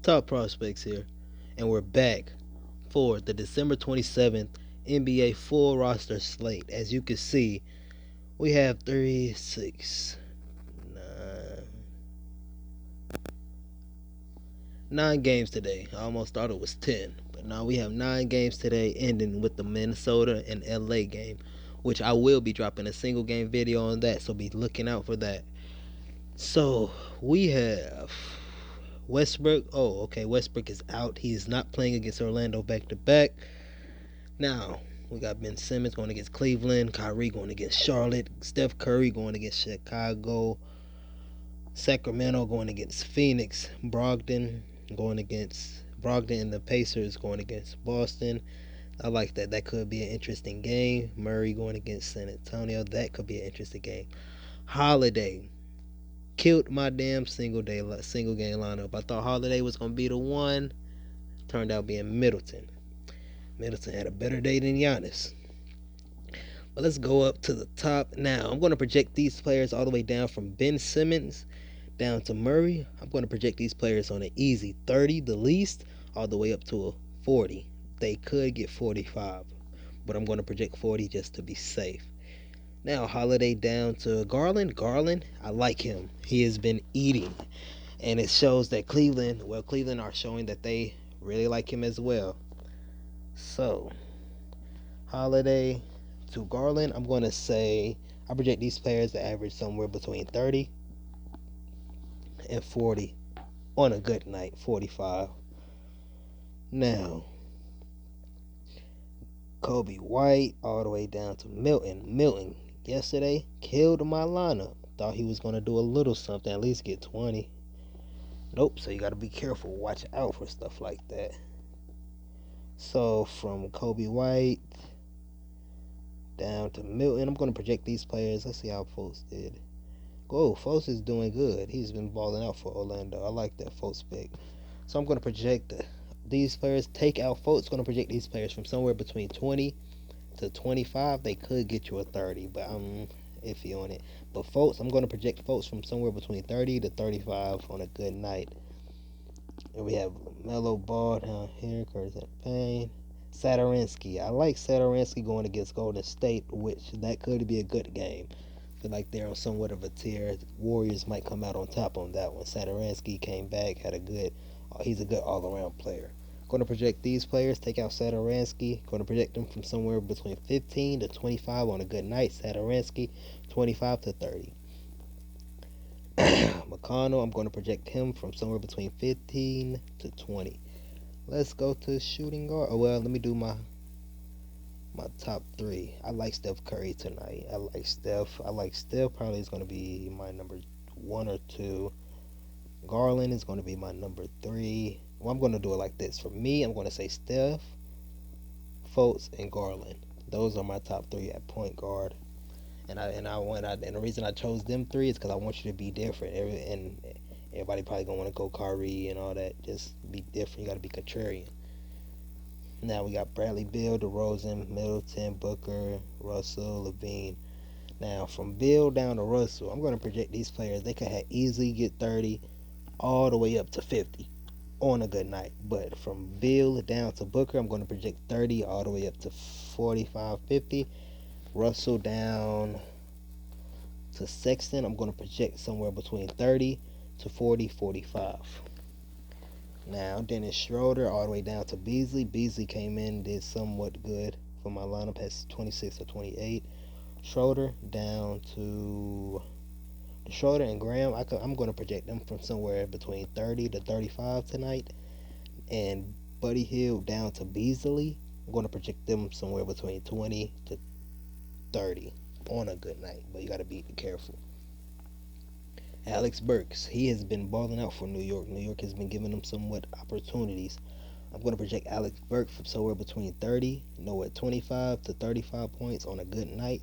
Top Prospects here, and we're back for the December 27th NBA full roster slate. As you can see, we have 3, 6, 9 games today. I almost thought it was 10, but now we have 9 games today, ending with the Minnesota and LA game, which I will be dropping a single game video on that, so be looking out for that. So we have Westbrook. Oh, okay. Westbrook is out. He is not playing against Orlando back to back. Now we got Ben Simmons going against Cleveland, Kyrie going against Charlotte, Steph Curry going against Chicago, Sacramento going against Phoenix, Brogdon and the Pacers going against Boston. I like that. That could be an interesting game. Murray going against San Antonio. That could be an interesting game. Holiday killed my damn single game lineup. I thought Holiday was gonna be the one. Turned out being Middleton. Middleton had a better day than Giannis. But let's go up to the top now. I'm going to project these players all the way down from Ben Simmons down to Murray. I'm going to project these players on an easy 30, the least, all the way up to a 40. They could get 45, but I'm going to project 40 just to be safe. Now, Holiday down to Garland. Garland, I like him. He has been eating, and it shows that Cleveland are showing that they really like him as well. So, Holiday to Garland, I'm going to say I project these players to average somewhere between 30 and 40 on a good night, 45. Now, Kobe White all the way down to Milton. Milton yesterday killed my lineup. Thought he was going to do a little something, at least get 20. Nope, so you got to be careful. Watch out for stuff like that. So from Kobe White down to Milton, I'm going to project these players. Let's see how Fultz did. Fultz is doing good. He's been balling out for Orlando. I like that Fultz pick. So I'm going to project these players. Take out Fultz. Going to project these players from somewhere between 20 to 25. They could get you a 30, but I'm iffy on it. But Fultz, I'm going to project Fultz from somewhere between 30 to 35 on a good night. And we have Melo Ball down here, Curtis Payne. Satoransky. I like Satoransky going against Golden State, which that could be a good game. I feel like they're on somewhat of a tier. Warriors might come out on top on that one. Satoransky came back, he's a good all-around player. Going to project these players, take out Satoransky. Going to project them from somewhere between 15 to 25 on a good night. Satoransky, 25 to 30. McConnell, I'm going to project him from somewhere between 15 to 20. Let's go to shooting guard. Oh, well, let me do my top 3. I like Steph Curry tonight. I like Steph. Probably is going to be my number 1 or 2. Garland is going to be my number 3. Well, I'm going to do it like this. For me, I'm going to say Steph, Fultz, and Garland. Those are my top 3 at point guard. And the reason I chose them 3 is because I want you to be different. And everybody probably gonna want to go Kyrie and all that. Just be different. You got to be contrarian. Now we got Bradley Beal, DeRozan, Middleton, Booker, Russell, Levine. Now from Beal down to Russell, I'm gonna project these players. They could easily get 30, all the way up to 50 on a good night. But from Beal down to Booker, I'm gonna project 30 all the way up to 45, 50. Russell down to Sexton, I'm going to project somewhere between 30 to 40, 45. Now, Dennis Schroeder all the way down to Beasley. Beasley came in, did somewhat good for my lineup, has 26 or 28. Schroeder down to Schroeder and Graham. I'm going to project them from somewhere between 30 to 35 tonight. And Buddy Hield down to Beasley. I'm going to project them somewhere between 20 to 30 on a good night, but you got to be careful. Alex Burks, he has been balling out for New York. New York has been giving him somewhat opportunities. I'm going to project Alex Burks from somewhere between 25 to 35 points on a good night.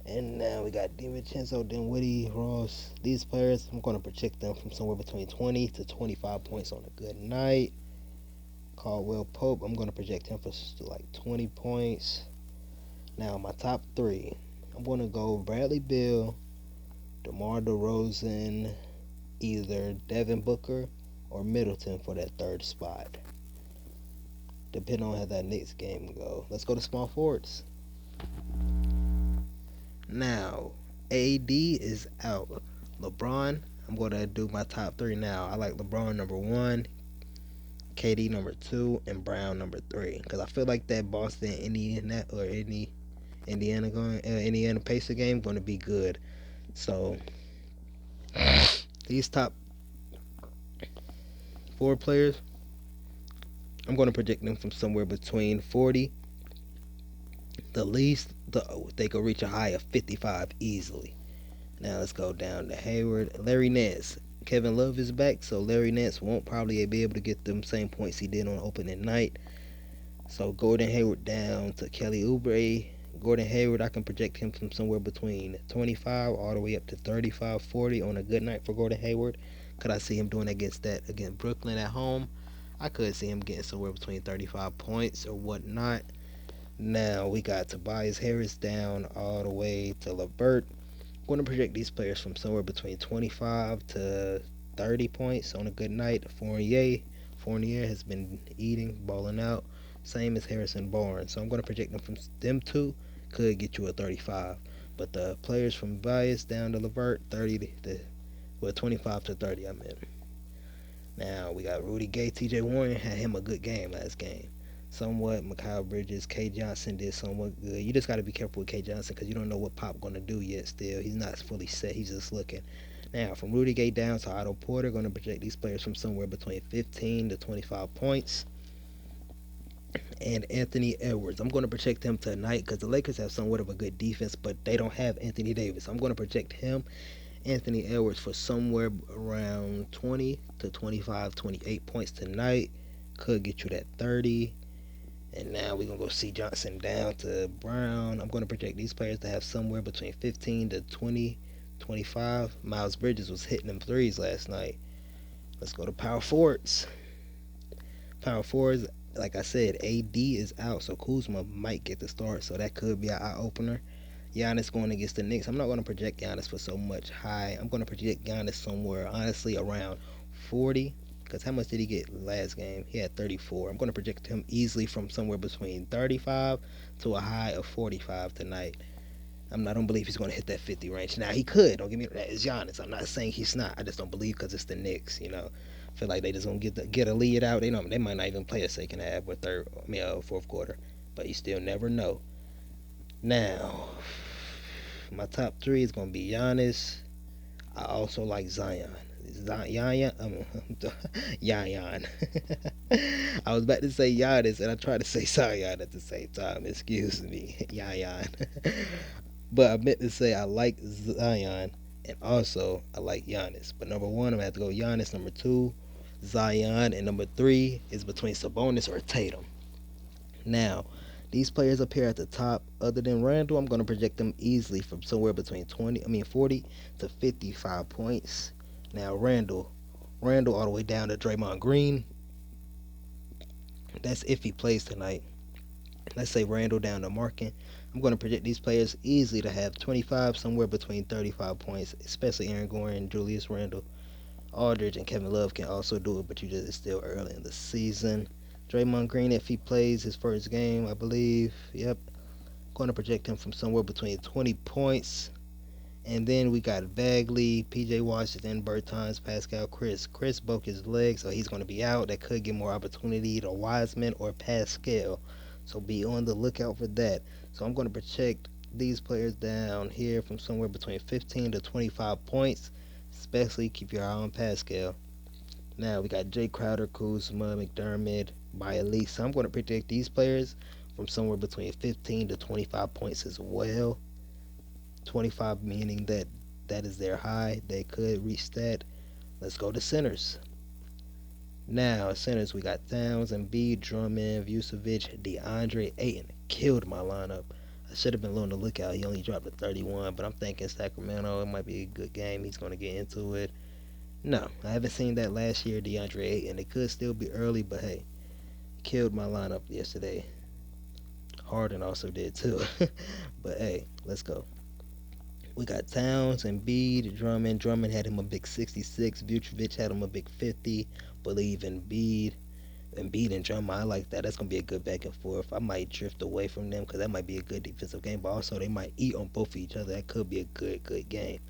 And now we got DiVincenzo, Dinwiddie, Ross. These players, I'm going to project them from somewhere between 20 to 25 points on a good night. Caldwell Pope, I'm going to project him for like 20 points. Now, my top 3, I'm going to go Bradley Beal, DeMar DeRozan, either Devin Booker or Middleton for that third spot, depending on how that next game go. Let's go to small forwards. Now, AD is out. LeBron, I'm going to do my top three now. I like LeBron number one, KD number two, and Brown number three. Because I feel like that Boston Indiana Pacer game going to be good. So these top four players, I'm going to predict them from somewhere between 40. The least, they could reach a high of 55 easily. Now let's go down to Hayward. Larry Nance. Kevin Love is back, so Larry Nance won't probably be able to get them same points he did on opening night. So Gordon Hayward down to Kelly Oubre. Gordon Hayward, I can project him from somewhere between 25 all the way up to 35, 40 on a good night for Gordon Hayward. Could I see him doing against Brooklyn at home? I could see him getting somewhere between 35 points or whatnot. Now we got Tobias Harris down all the way to LeVert. I'm going to project these players from somewhere between 25 to 30 points on a good night. Fournier has been balling out. Same as Harrison Barnes. So I'm going to project them from them two. Could get you a 35. But the players from Bias down to LeVert, 25 to 30, I meant. Now we got Rudy Gay. TJ Warren had him a good game last game. Somewhat. Mikal Bridges, K. Johnson did somewhat good. You just got to be careful with K. Johnson because you don't know what Pop going to do yet still. He's not fully set. He's just looking. Now, from Rudy Gay down to Otto Porter, going to project these players from somewhere between 15 to 25 points. And Anthony Edwards. I'm going to project him tonight because the Lakers have somewhat of a good defense, but they don't have Anthony Davis. I'm going to project Anthony Edwards, for somewhere around 20 to 25, 28 points tonight. Could get you that 30. And now we're going to go C. Johnson down to Brown. I'm going to project these players to have somewhere between 15 to 20, 25. Miles Bridges was hitting them threes last night. Let's go to power forwards. Power forwards, like I said, AD is out, so Kuzma might get the start, so that could be an eye-opener. Giannis going against the Knicks. I'm not going to project Giannis for so much high. I'm going to project Giannis somewhere, honestly, around 40. Because how much did he get last game? He had 34. I'm going to project him easily from somewhere between 35 to a high of 45 tonight. I don't believe he's going to hit that 50 range. Now, he could. Don't get me wrong. It's Giannis. I'm not saying he's not. I just don't believe because it's the Knicks, I feel like they just going to get a lead out. They might not even play a second half or fourth quarter. But you still never know. Now, my top three is going to be Giannis. I also like Zion. Zion. I was about to say Giannis, and I tried to say Zion at the same time. Excuse me, Zion. But I meant to say I like Zion, and also I like Giannis. But number one, I'm gonna have to go Giannis. Number two, Zion, and number three is between Sabonis or Tatum. Now, these players up here at the top, other than Randall, I'm going to project them easily from somewhere between 40 to 55 points. Now, Randall all the way down to Draymond Green. That's if he plays tonight. Let's say Randall down to Markin. I'm going to project these players easily to have 25, somewhere between 35 points, especially Aaron Gordon, Julius Randle. Aldridge and Kevin Love can also do it, but it's still early in the season. Draymond Green, if he plays his first game, I believe, going to project him from somewhere between 20 points. And then we got Bagley, PJ Washington, Bertans, Pascal, Chris. Chris broke his leg, so he's going to be out. That could give more opportunity to Wiseman or Pascal. So be on the lookout for that. So I'm going to project these players down here from somewhere between 15 to 25 points. Especially keep your eye on Pascal. Now we got Jay Crowder, Kuzma, McDermott, Bialy. So I'm going to predict these players from somewhere between 15 to 25 points as well. 25 meaning that is their high. They could reach that. Let's go to centers. Now, centers, we got Towns, Embiid, Drummond, Vucevic, DeAndre Ayton. Killed my lineup. I should have been on the lookout. He only dropped a 31, but I'm thinking Sacramento, it might be a good game. He's going to get into it. No, I haven't seen that last year, DeAndre Ayton. It could still be early, but hey, killed my lineup yesterday. Harden also did too. But hey, let's go. We got Towns, Embiid, Drummond. Drummond had him a big 66. Vucevic had him a big 50. Believe Embiid. Embiid and Drummond, I like that. That's gonna be a good back and forth. I might drift away from them because that might be a good defensive game, but also they might eat on both of each other. That could be a good game.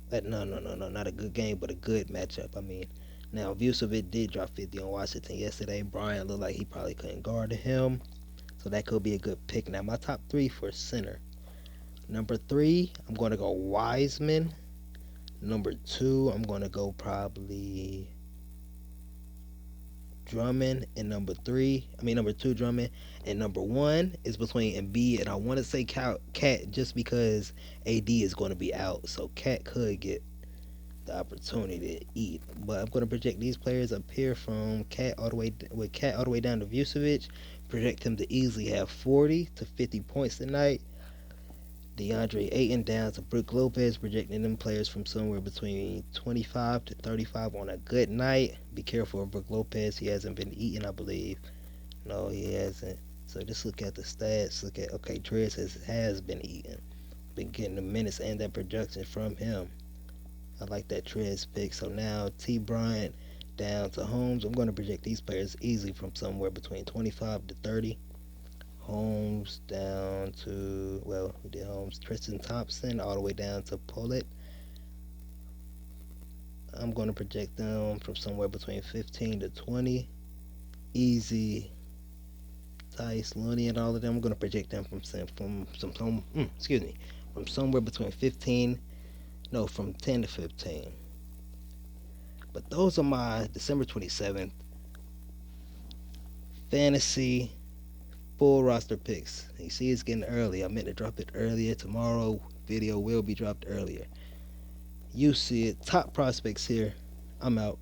But no, not a good game, but a good matchup. I mean, now Vucevic did drop 50 on Washington yesterday. Bryant looked like he probably couldn't guard him, so that could be a good pick. Now my top three for center. Number three, I'm gonna go Wiseman. Number two, I'm gonna go probably Drummond, and number two Drummond, and number one is between Embiid and I want to say Cat just because AD is going to be out, so Cat could get the opportunity to eat. But I'm going to project these players up here from Cat all the way down to Vucevic. Project him to easily have 40 to 50 points tonight. DeAndre Ayton down to Brook Lopez, projecting them players from somewhere between 25 to 35 on a good night. Be careful of Brook Lopez. He hasn't been eating, I believe. No, he hasn't. So just look at the stats. Okay, Trez has been eating. Been getting the minutes and that production from him. I like that Trez pick. So now T. Bryant down to Holmes. I'm going to project these players easily from somewhere between 25 to 30. Holmes down to, well, we did Holmes, Tristan Thompson, all the way down to Pollard. I'm going to project them from somewhere between 15 to 20. Easy, Tice, Looney, and all of them. I'm going to project them from somewhere between 10 to 15. But those are my December 27th fantasy full roster picks. You see, it's getting early. I meant to drop it earlier. Tomorrow video will be dropped earlier. You see it. Top prospects here. I'm out.